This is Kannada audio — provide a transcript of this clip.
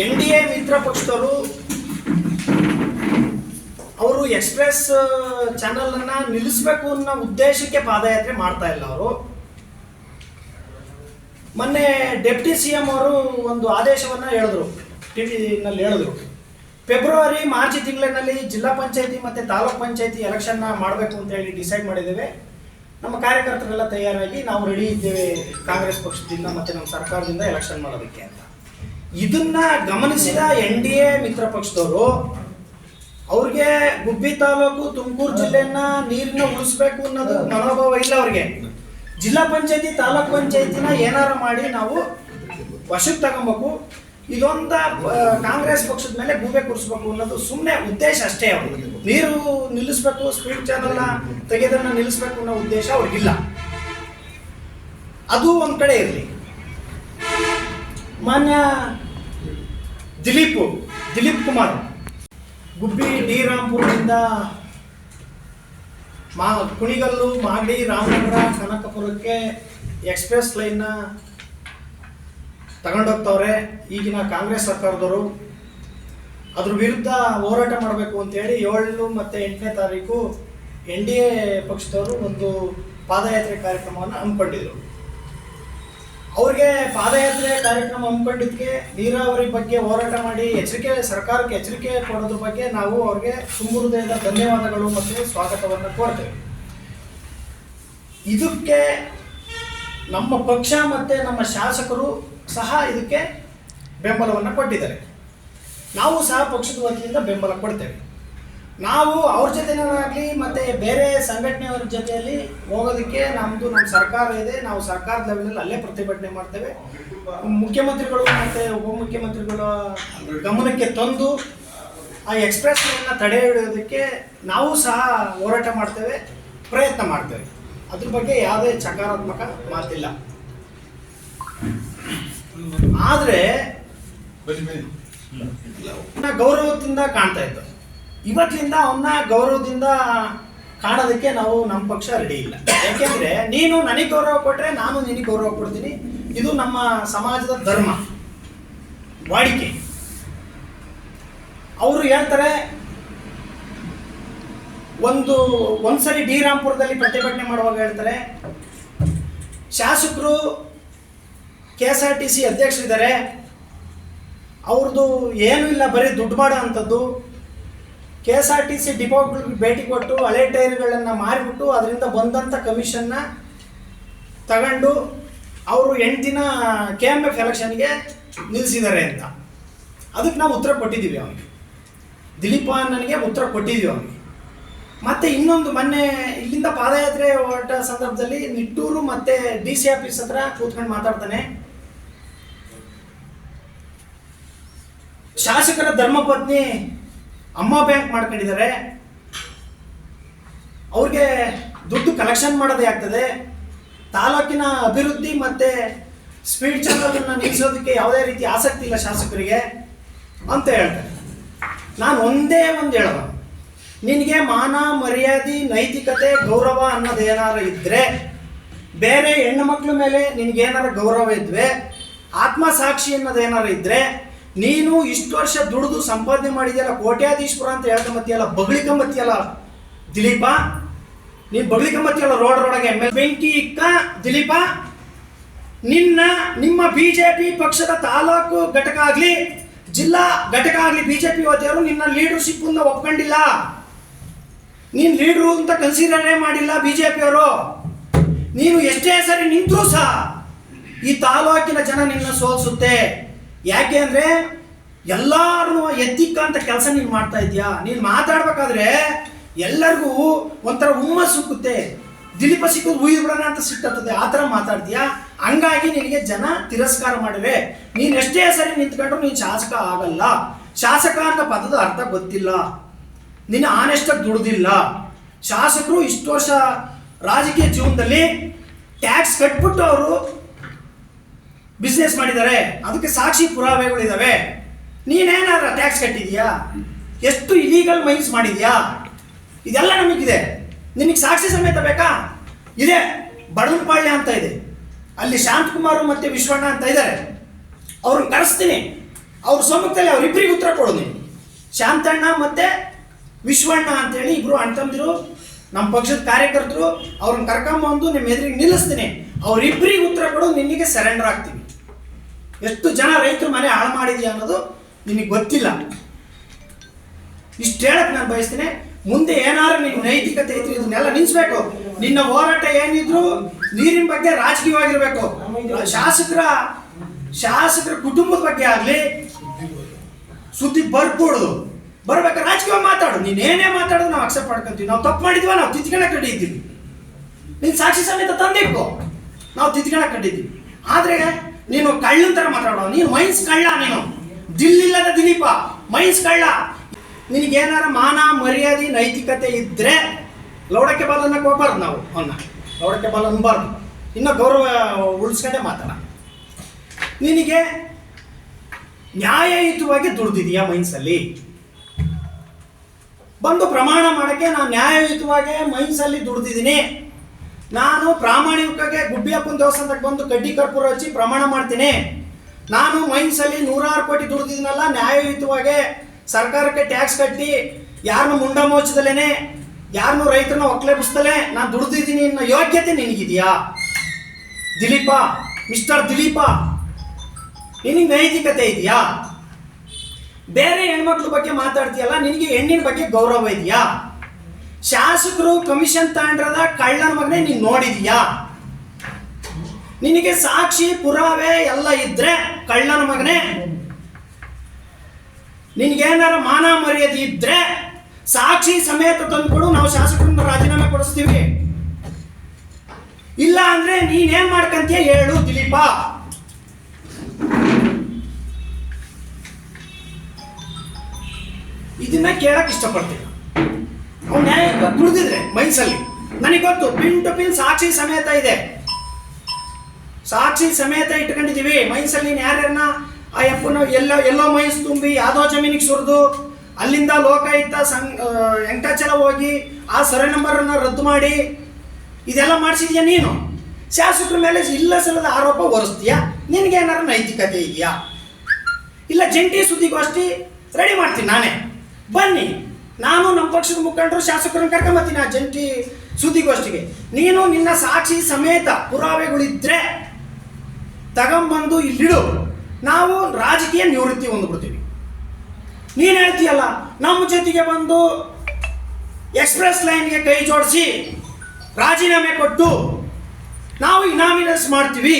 NDA ಮಿತ್ರ ಪಕ್ಷದವರು ಅವರು ಎಕ್ಸ್ಪ್ರೆಸ್ ಚಾನಲ್ ಅನ್ನ ನಿಲ್ಲಿಸಬೇಕು ಅನ್ನೋ ಉದ್ದೇಶಕ್ಕೆ ಪಾದಯಾತ್ರೆ ಮಾಡ್ತಾ ಇಲ್ಲ. ಅವರು ಮೊನ್ನೆ ಡೆಪ್ಟಿ CM ಅವರು ಒಂದು ಆದೇಶವನ್ನ ಟಿವಿನಲ್ಲಿ ಹೇಳಿದ್ರು. ಫೆಬ್ರವರಿ ಮಾರ್ಚ್ ತಿಂಗಳಿನಲ್ಲಿ ಜಿಲ್ಲಾ ಪಂಚಾಯತಿ ಮತ್ತು ತಾಲೂಕ್ ಪಂಚಾಯತಿ ಎಲೆಕ್ಷನ್ನ ಮಾಡಬೇಕು ಅಂತ ಹೇಳಿ ಡಿಸೈಡ್ ಮಾಡಿದ್ದೇವೆ. ನಮ್ಮ ಕಾರ್ಯಕರ್ತರೆಲ್ಲ ತಯಾರಾಗಿ ನಾವು ರೆಡಿ ಇದ್ದೇವೆ ಕಾಂಗ್ರೆಸ್ ಪಕ್ಷದಿಂದ ಮತ್ತು ನಮ್ಮ ಸರ್ಕಾರದಿಂದ ಎಲೆಕ್ಷನ್ ಮಾಡೋದಕ್ಕೆ ಅಂತ. ಇದನ್ನ ಗಮನಿಸಿದ NDA ಮಿತ್ರ ಪಕ್ಷದವರು ಅವ್ರಿಗೆ ಗುಬ್ಬಿ ತಾಲೂಕು ತುಮಕೂರು ಜಿಲ್ಲೆಯನ್ನ ನೀರನ್ನ ಉಳಿಸ್ಬೇಕು ಅನ್ನೋದು ಮನೋಭಾವ ಇಲ್ಲ. ಅವ್ರಿಗೆ ಜಿಲ್ಲಾ ಪಂಚಾಯತಿ ತಾಲೂಕ್ ಪಂಚಾಯತಿನ ಏನಾರು ಮಾಡಿ ನಾವು ವಶಕ್ಕೆ ತಗೊಬೇಕು, ಇದೊಂದ ಕಾಂಗ್ರೆಸ್ ಪಕ್ಷದ ಮೇಲೆ ಗೂಬೆ ಕೂರಿಸ್ಬೇಕು ಅನ್ನೋದು ಸುಮ್ಮನೆ ಉದ್ದೇಶ ಅಷ್ಟೇ. ಅವ್ರಿಗೆ ನೀರು ನಿಲ್ಲಿಸ್ಬೇಕು, ಸ್ಪೀಡ್ ಚಾನಲ್ನ ತೆಗೆದನ್ನ ನಿಲ್ಲಿಸ್ಬೇಕು ಅನ್ನೋ ಉದ್ದೇಶ ಅವ್ರಿಗಿಲ್ಲ. ಅದು ಒಂದ್ ಕಡೆ ಇರಲಿ. ಮಾನ್ಯ ದಿಲೀಪ್ ಕುಮಾರ್ ಗುಬ್ಬಿ ಡಿ ರಾಂಪುರದಿಂದ ಕುಣಿಗಲ್ಲು, ಮಾಗಡಿ, ರಾಮನಗರ, ಕನಕಪುರಕ್ಕೆ ಎಕ್ಸ್ಪ್ರೆಸ್ ಲೈನ್ನ ತಗೊಂಡೋಗ್ತವ್ರೆ ಈಗಿನ ಕಾಂಗ್ರೆಸ್ ಸರ್ಕಾರದವರು. ಅದ್ರ ವಿರುದ್ಧ ಹೋರಾಟ ಮಾಡಬೇಕು ಅಂತೇಳಿ 7 ಮತ್ತು 8ನೇ ತಾರೀಕು NDA ಪಕ್ಷದವರು ಒಂದು ಪಾದಯಾತ್ರೆ ಕಾರ್ಯಕ್ರಮವನ್ನು ಹಮ್ಮಿಕೊಂಡಿದ್ರು. ಅವ್ರಿಗೆ ಪಾದಯಾತ್ರೆ ಕಾರ್ಯಕ್ರಮ ಹಮ್ಮಿಕೊಂಡಿದ್ದಕ್ಕೆ ನೀರಾವರಿ ಬಗ್ಗೆ ಹೋರಾಟ ಮಾಡಿ ಸರ್ಕಾರಕ್ಕೆ ಎಚ್ಚರಿಕೆ ಕೊಡೋದ್ರ ಬಗ್ಗೆ ನಾವು ಅವ್ರಿಗೆ ತುಂಬ ಹೃದಯದ ಧನ್ಯವಾದಗಳು ಮತ್ತು ಸ್ವಾಗತವನ್ನು ಕೋರ್ತೇವೆ. ಇದಕ್ಕೆ ನಮ್ಮ ಪಕ್ಷ ಮತ್ತು ನಮ್ಮ ಶಾಸಕರು ಸಹ ಇದಕ್ಕೆ ಬೆಂಬಲವನ್ನು ಕೊಟ್ಟಿದ್ದಾರೆ. ನಾವು ಸಹ ಪಕ್ಷದ ವತಿಯಿಂದ ಬೆಂಬಲ ಕೊಡ್ತೇವೆ. ನಾವು ಅವ್ರ ಜೊತೆನಾಗಲಿ ಮತ್ತು ಬೇರೆ ಸಂಘಟನೆಯವರ ಜೊತೆಯಲ್ಲಿ ಹೋಗೋದಕ್ಕೆ ನಮ್ಮ ಸರ್ಕಾರ ಇದೆ. ನಾವು ಸರ್ಕಾರದ ಲೆವೆಲಲ್ಲಿ ಅಲ್ಲೇ ಪ್ರತಿಭಟನೆ ಮಾಡ್ತೇವೆ. ಮುಖ್ಯಮಂತ್ರಿಗಳು ಮತ್ತು ಉಪಮುಖ್ಯಮಂತ್ರಿಗಳ ಗಮನಕ್ಕೆ ತಂದು ಆ ಎಕ್ಸ್ಪ್ರೆಸ್ ಲೈನ್ನ ತಡೆ ಹಿಡಿಯೋದಕ್ಕೆ ನಾವು ಸಹ ಹೋರಾಟ ಮಾಡ್ತೇವೆ, ಪ್ರಯತ್ನ ಮಾಡ್ತೇವೆ. ಅದ್ರ ಬಗ್ಗೆ ಯಾವುದೇ ಸಕಾರಾತ್ಮಕ ಮಾತಿಲ್ಲ. ಆದರೆ ಗೌರವದಿಂದ ಕಾಣ್ತಾ ಇದ್ದ, ಇವತ್ತಿನಿಂದ ಅವನ್ನ ಗೌರವದಿಂದ ಕಾಣೋದಕ್ಕೆ ನಮ್ಮ ಪಕ್ಷ ರೆಡಿ ಇಲ್ಲ. ಯಾಕೆಂದ್ರೆ ನೀನು ನನಗೆ ಗೌರವ ಕೊಟ್ರೆ ನಾನು ನಿನಗೆ ಗೌರವ ಕೊಡ್ತೀನಿ. ಇದು ನಮ್ಮ ಸಮಾಜದ ಧರ್ಮ, ವಾಡಿಕೆ. ಅವರು ಹೇಳ್ತಾರೆ, ಒಂದ್ಸರಿ ಡಿ ರಾಂಪುರದಲ್ಲಿ ಪ್ರತಿಭಟನೆ ಮಾಡುವಾಗ ಹೇಳ್ತಾರೆ, ಶಾಸಕರು KSRTC ಅಧ್ಯಕ್ಷರಿದ್ದಾರೆ, ಅವ್ರದ್ದು ಏನೂ ಇಲ್ಲ, ಬರೀ ದುಡ್ಡು ಮಾಡೋ ಅಂಥದ್ದು. KSRTC ಡಿಪೋಗಳಿಗೆ ಭೇಟಿ ಕೊಟ್ಟು ಹಳೆ ಟೈರ್ಗಳನ್ನು ಮಾರಿಬಿಟ್ಟು ಅದರಿಂದ ಬಂದಂಥ ಕಮಿಷನ್ನ ತಗೊಂಡು ಅವರು 8 ದಿನ KMF ಎಲೆಕ್ಷನ್ಗೆ ನಿಲ್ಲಿಸಿದ್ದಾರೆ ಅಂತ. ಅದಕ್ಕೆ ನಾವು ಉತ್ತರ ಕೊಟ್ಟಿದ್ದೀವಿ ಅವನಿಗೆ, ದಿಲೀಪ ನನಗೆ ಉತ್ತರ ಕೊಟ್ಟಿದ್ದೀವಿ ಅವನಿಗೆ. ಮತ್ತು ಇನ್ನೊಂದು, ಮೊನ್ನೆ ಇಲ್ಲಿಂದ ಪಾದಯಾತ್ರೆ ಹೊರಟ ಸಂದರ್ಭದಲ್ಲಿ ನಿಟ್ಟೂರು ಮತ್ತು DC ಆಫೀಸ್ ಹತ್ರ ಕೂತ್ಕೊಂಡು ಮಾತಾಡ್ತಾನೆ. ಶಾಸಕರ ಧರ್ಮಪತ್ನಿ ಅಮ್ಮ ಬ್ಯಾಂಕ್ ಮಾಡ್ಕೊಂಡಿದ್ದಾರೆ, ಅವ್ರಿಗೆ ದುಡ್ಡು ಕಲೆಕ್ಷನ್ ಮಾಡೋದೇ ಆಗ್ತದೆ, ತಾಲೂಕಿನ ಅಭಿವೃದ್ಧಿ ಮತ್ತು ಸ್ಪೀಡ್ ಚಾನಲನ್ನು ನಿಲ್ಲಿಸೋದಕ್ಕೆ ಯಾವುದೇ ರೀತಿ ಆಸಕ್ತಿ ಇಲ್ಲ ಶಾಸಕರಿಗೆ ಅಂತ ಹೇಳ್ತಾರೆ. ನಾನು ಒಂದೇ ಹೇಳೋದು, ನಿನಗೆ ಮಾನ ಮರ್ಯಾದೆ ನೈತಿಕತೆ ಗೌರವ ಅನ್ನೋದೇನಾರು ಇದ್ದರೆ, ಬೇರೆ ಹೆಣ್ಣು ಮಕ್ಕಳ ಮೇಲೆ ನಿನಗೇನಾರು ಗೌರವ ಇದ್ದರೆ, ಆತ್ಮಸಾಕ್ಷಿ ಅನ್ನೋದೇನಾರು ಇದ್ದರೆ, ನೀನು ಇಷ್ಟು ವರ್ಷ ದುಡಿದು ಸಂಪಾದನೆ ಮಾಡಿದೆಯಲ್ಲ, ಕೋಟ್ಯಾಧೀಶ್ವರ ಅಂತ ಹೇಳ್ಕೊಂಬತ್ತೀಯಲ್ಲ, ಬಗಳಿಕಂಬತ್ತೀಯಲ್ಲ ದಿಲೀಪ, ನೀನು ಬಗಳಿಕಂಬತ್ತೀಯಲ್ಲ ರೋಡೊಳಗೆ ಬೆಂಕಿ ಇಕ್ಕ ದಿಲೀಪ. ನಿಮ್ಮ BJP ಪಕ್ಷದ ತಾಲೂಕು ಘಟಕ ಆಗಲಿ ಜಿಲ್ಲಾ ಘಟಕ ಆಗಲಿ BJP ವತಿಯವರು ನಿನ್ನ ಲೀಡರ್ಶಿಪ್ಪನ್ನು ಒಪ್ಕೊಂಡಿಲ್ಲ. ನೀನು ಲೀಡ್ರು ಅಂತ ಕನ್ಸಿಡರೇ ಮಾಡಿಲ್ಲ BJP ಅವರು. ನೀನು ಎಷ್ಟೇ ಸರಿ ನಿಂತರೂ ಸಹ ಈ ತಾಲೂಕಿನ ಜನ ನಿನ್ನ ಸೋಲಿಸುತ್ತೆ. ಯಾಕೆ ಅಂದರೆ ಎಲ್ಲರೂ ಎತ್ತಿಕ್ಕಂಥ ಕೆಲಸ ನೀನು ಮಾಡ್ತಾ ಇದೆಯಾ. ನೀನು ಮಾತಾಡ್ಬೇಕಾದ್ರೆ ಎಲ್ಲರಿಗೂ ಒಂಥರ ಹುಮ್ಮಸ್ ಸಿಕ್ಕುತ್ತೆ, ದಿಲೀಪ ಸಿಕ್ಕೋದು ಉಯ್ದು ಬಿಡೋಣ ಅಂತ ಸಿಟ್ಟತ್ತದೆ, ಆ ಥರ ಮಾತಾಡ್ತೀಯಾ. ಹಂಗಾಗಿ ನಿನಗೆ ಜನ ತಿರಸ್ಕಾರ ಮಾಡಿವೆ. ನೀನು ಎಷ್ಟೇ ಸರಿ ನಿಂತ್ಕೊಂಡ್ರು ನೀನು ಶಾಸಕ ಆಗಲ್ಲ. ಶಾಸಕ ಅನ್ನೋ ಪದದ ಅರ್ಥ ಗೊತ್ತಿಲ್ಲ, ನೀನು ಆನೆಸ್ಟಾಗಿ ದುಡ್ದಿಲ್ಲ. ಶಾಸಕರು ಇಷ್ಟು ವರ್ಷ ರಾಜಕೀಯ ಜೀವನದಲ್ಲಿ ಟ್ಯಾಕ್ಸ್ ಕಟ್ಬಿಟ್ಟು ಅವರು ಬಿಸ್ನೆಸ್ ಮಾಡಿದ್ದಾರೆ, ಅದಕ್ಕೆ ಸಾಕ್ಷಿ ಪುರಾವೆಗಳಿದ್ದಾವೆ. ನೀನೇನಾದ್ರೂ ಟ್ಯಾಕ್ಸ್ ಕಟ್ಟಿದ್ಯಾ? ಎಷ್ಟು ಇಲೀಗಲ್ ಮೈನ್ಸ್ ಮಾಡಿದ್ಯಾ? ಇದೆಲ್ಲ ನಮಗಿದೆ. ನಿನಗೆ ಸಾಕ್ಷಿ ಸಮೇತ ಬೇಕಾ? ಇದೆ, ಬಡವನಪಾಳ್ಯ ಅಂತ ಇದೆ, ಅಲ್ಲಿ ಶಾಂತಕುಮಾರ್ ಮತ್ತು ವಿಶ್ವಣ್ಣ ಅಂತ ಇದ್ದಾರೆ, ಅವ್ರನ್ನ ಕರೆಸ್ತೀನಿ. ಅವ್ರ ಸಮ್ಮುಖದಲ್ಲಿ ಅವರಿಬ್ಬರಿಗೆ ಉತ್ತರ ಕೊಡು ನೀನು. ಶಾಂತಣ್ಣ ಮತ್ತು ವಿಶ್ವಣ್ಣ ಅಂತೇಳಿ ಇಬ್ಬರು ಅಣ್ತಂದಿರು, ನಮ್ಮ ಪಕ್ಷದ ಕಾರ್ಯಕರ್ತರು. ಅವ್ರನ್ನ ಕರ್ಕೊಂಬಂದು ನಿಮ್ಮ ಎದುರಿಗೆ ನಿಲ್ಲಿಸ್ತೀನಿ. ಅವರಿಬ್ಬರಿಗೆ ಉತ್ತರ ಕೊಡು, ನಿನಗೆ ಸರೆಂಡರ್ ಆಗ್ತೀವಿ. ಎಷ್ಟು ಜನ ರೈತರು ಮನೆ ಹಾಳು ಮಾಡಿದ್ಯಾ ಅನ್ನೋದು ನಿನಗೆ ಗೊತ್ತಿಲ್ಲ. ಇಷ್ಟು ಹೇಳಕ್ಕೆ ನಾನು ಬಯಸ್ತೀನಿ. ಮುಂದೆ ಏನಾದ್ರು ನಿನ್ನ ನೈತಿಕತೆ ಇತ್ತು ಇದನ್ನೆಲ್ಲ ನಿಲ್ಲಿಸ್ಬೇಕು. ನಿನ್ನ ಹೋರಾಟ ಏನಿದ್ರು ನೀರಿನ ಬಗ್ಗೆ ರಾಜಕೀಯವಾಗಿರ್ಬೇಕು. ಶಾಸಕರ ಕುಟುಂಬದ ಬಗ್ಗೆ ಆಗಲಿ ಸುದ್ದಿ ಬರ್ಕೊಡುದು. ಬರ್ಬೇಕು ರಾಜಕೀಯವಾಗಿ ಮಾತಾಡು. ನೀನೇನೇ ಮಾತಾಡೋದು ನಾವು ಅಕ್ಸೆಪ್ಟ್ ಮಾಡ್ಕೊಂತೀವಿ. ನಾವು ತಪ್ಪು ಮಾಡಿದ್ವ, ನಾವು ತಿದ್ಕೊಳಕ್ಕೆ ಕಟ್ಟಿದ್ದೀವಿ. ನೀನು ಸಾಕ್ಷಿ ಸಮೇತ ತಂದಿಕ್ಕೋ, ನಾವು ತಿದ್ಕೊಳಕ್ಕೆ ಕಟ್ಟಿದ್ದೀವಿ. ಆದರೆ ನೀನು ಕಳ್ಳನ ಥರ ಮಾತಾಡೋ. ನೀನು ಮೈನ್ಸ್ ಕಳ್ಳ. ನೀನು ದಿಲ್ಲಿಲ್ಲದ ದಿಲೀಪ, ಮೈನ್ಸ್ ಕಳ್ಳ. ನಿನಗೇನಾರ ಮಾನ ಮರ್ಯಾದೆ ನೈತಿಕತೆ ಇದ್ದರೆ ಲೌಡಕ್ಕೆ ಬಾಲ್ ಅನ್ನಕ್ಕೆ ಹೋಗ್ಬಾರ್ದು. ನಾವು ಅವನ್ನ ಲೌಡಕ್ಕೆ ಬಾಲ್ ಅನ್ಬಾರ್ದು. ಇನ್ನೂ ಗೌರವ ಉಳಿಸ್ಕೊಂಡೆ ಮಾತಾಡ. ನಿನಗೆ ನ್ಯಾಯಯುತವಾಗಿ ದುಡ್ದಿದೀಯಾ ಮೈನ್ಸಲ್ಲಿ? ಬಂದು ಪ್ರಮಾಣ ಮಾಡೋಕ್ಕೆ ನಾನು ನ್ಯಾಯಯುತವಾಗಿ ಮೈನ್ಸಲ್ಲಿ ದುಡ್ದಿದ್ದೀನಿ, ನಾನು ಪ್ರಾಮಾಣಿಕವಾಗಿ ಗುಬ್ಬಿಯಪ್ಪನ ದೇವಸ್ಥಾನಕ್ಕೆ ಬಂದು ಕಡ್ಡಿ ಕರ್ಪೂರ ಹಚ್ಚಿ ಪ್ರಮಾಣ ಮಾಡ್ತೀನಿ, ನಾನು ಮೈನ್ಸಲ್ಲಿ 106 ಕೋಟಿ ದುಡ್ದಿದ್ದೀನಲ್ಲ ನ್ಯಾಯಯುತವಾಗಿ, ಸರ್ಕಾರಕ್ಕೆ ಟ್ಯಾಕ್ಸ್ ಕಟ್ಟಿ ಯಾರನ್ನು ಮುಂಡ ಮೋಚದಲ್ಲೇ ಯಾರನ್ನು ರೈತರನ್ನ ಒಕ್ಕಲೆಬ್ಬಿಸ್ತಲೇ ನಾನು ದುಡ್ದಿದ್ದೀನಿ ಅನ್ನೋ ಯೋಗ್ಯತೆ ನಿನಗಿದೆಯಾ ದಿಲೀಪ? ಮಿಸ್ಟರ್ ದಿಲೀಪ, ನಿನಗೆ ನೈತಿಕತೆ ಇದೆಯಾ? ಬೇರೆ ಹೆಣ್ಮಕ್ಳ ಬಗ್ಗೆ ಮಾತಾಡ್ತೀಯಲ್ಲ, ನಿನಗೆ ಹೆಣ್ಣಿನ ಬಗ್ಗೆ ಗೌರವ ಇದೆಯಾ? ಶಾಸಕರು ಕಮಿಷನ್ ತಗೊಂಡ್ರದ ಕಳ್ಳನ ಮಗನೇ ನೀನು ನೋಡಿದೀಯಾ? ನಿನಗೆ ಸಾಕ್ಷಿ ಪುರಾವೆ ಎಲ್ಲ ಇದ್ರೆ ಕಳ್ಳನ ಮಗನೇ, ನಿನಗೇನಾರ ಮಾನ ಮರ್ಯಾದೆ ಇದ್ರೆ ಸಾಕ್ಷಿ ಸಮೇತ ತಂದುಕೊಡು, ನಾವು ಶಾಸಕರನ್ನ ರಾಜೀನಾಮೆ ಕೊಡಿಸ್ತೀವಿ. ಇಲ್ಲ ಅಂದ್ರೆ ನೀನೇನ್ ಮಾಡ್ಕಂತೀಯ ಹೇಳು ದಿಲೀಪ. ಇದನ್ನ ಕೇಳಕ್ ಇಷ್ಟಪಡ್ತೀನಿ. ಅವ್ನು ನ್ಯಾಯ ದುಡ್ದಿದ್ರೆ ಮೈನ್ಸಲ್ಲಿ ನನಗೆ ಗೊತ್ತು, ಪಿನ್ ಟು ಪಿನ್ ಸಾಕ್ಷಿ ಸಮೇತ ಇದೆ, ಸಾಕ್ಷಿ ಸಮೇತ ಇಟ್ಕೊಂಡಿದ್ದೀವಿ. ಮೈನ್ಸಲ್ಲಿ ನೀನು ಯಾರ್ಯಾರನ್ನ ಆ ಎಪ್ಪನ ಎಲ್ಲೋ ಮೈನ್ಸ್ ತುಂಬಿ ಯಾವುದೋ ಜಮೀನಿಗೆ ಸುರಿದು ಅಲ್ಲಿಂದ ಲೋಕಾಯುಕ್ತ ವೆಂಕಟಾಚಲ ಹೋಗಿ ಆ ಸರ್ವೆ ನಂಬರನ್ನು ರದ್ದು ಮಾಡಿ ಇದೆಲ್ಲ ಮಾಡಿಸಿದ್ಯಾ ನೀನು. ಶಾಸಕರ ಮೇಲೆ ಇಲ್ಲ ಸಲ್ಲದ ಆರೋಪ ಹೊರಿಸ್ತೀಯಾ? ನಿನಗೇನಾರು ನೈತಿಕತೆ ಇದೆಯಾ? ಇಲ್ಲ ಜಂಟಿ ಸುದ್ದಿಗೋಷ್ಠಿ ರೆಡಿ ಮಾಡ್ತೀನಿ ನಾನೇ, ಬನ್ನಿ. ನಾನು ನಮ್ಮ ಪಕ್ಷದ ಮುಖಂಡರು ಶಾಸಕರನ್ನು ಕರ್ಕೊಂಬತ್ತೀನಿ ಆ ಜಂಟಿ ಸುದ್ದಿಗೋಷ್ಠಿಗೆ. ನೀನು ನಿನ್ನ ಸಾಕ್ಷಿ ಸಮೇತ ಪುರಾವೆಗಳಿದ್ರೆ ತಗೊಂಬಂದು ಇಲ್ಲಿಡು, ನಾವು ರಾಜಕೀಯ ನಿವೃತ್ತಿ ಹೊಂದ್ಬಿಡ್ತೀವಿ. ನೀನು ಹೇಳ್ತೀಯಲ್ಲ ನಮ್ಮ ಜೊತೆಗೆ ಬಂದು ಎಕ್ಸ್ಪ್ರೆಸ್ ಲೈನ್ಗೆ ಕೈ ಜೋಡಿಸಿ ರಾಜೀನಾಮೆ ಕೊಟ್ಟು ನಾವು ಇನಾಮಿನಲ್ಸ್ ಮಾಡ್ತೀವಿ